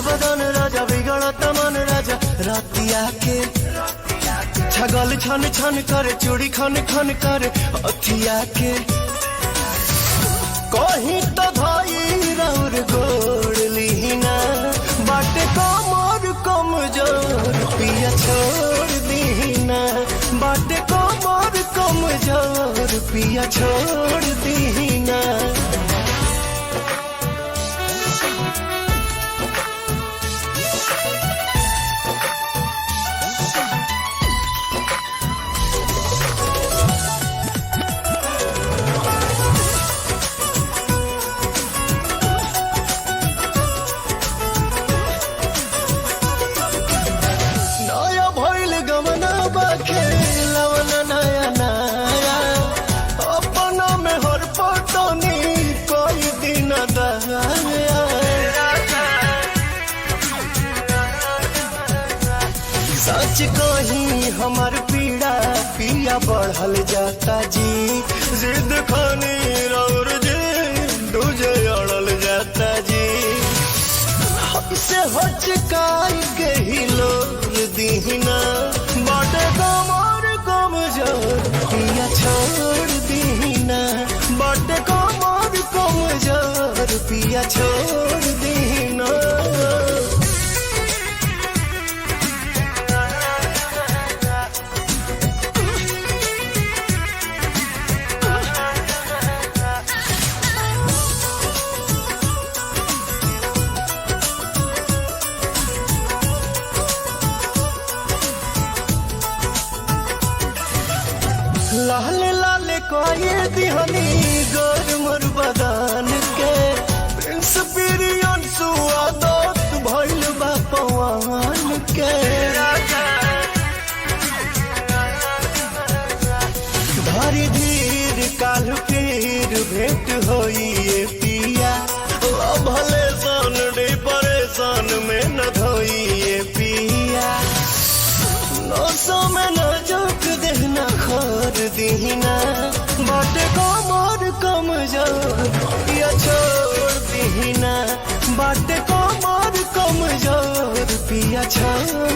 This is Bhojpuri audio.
बदन राजा बिगड़त मन राजा रातिया के छगल छन छन करे चूड़ी खन खन करे अथिया के कहीं तो धाई रौर गोड़ लीना बाटे कमर कमजोर पिया छोड़ दीना बाटे कमर कमजोर पिया छोड़ दीना सच कहीं हमार पीड़ा पिया बढ़ल जाता जी जिद खानी और जी दूजे अड़ल जाता जी से हचकाई के ही लोग दीना बाटे कमर कमजोर पिया छोड़ दीना बाटे कमर कमजोर पिया छोड़ दीना लाल लाल कोई दिहनी गोर मोर बदन के प्रिंस पिरियन सुआदत भइल बा पवन के धरी धीर काल पीर भेंट होई पिया भले सन डी परेशान में न धोई पिया नौसों में न जोक देना खोर दीना बाटे कमर कमजोर पिया छोड़ दीना बाटे कमर कमजोर पिया छोड़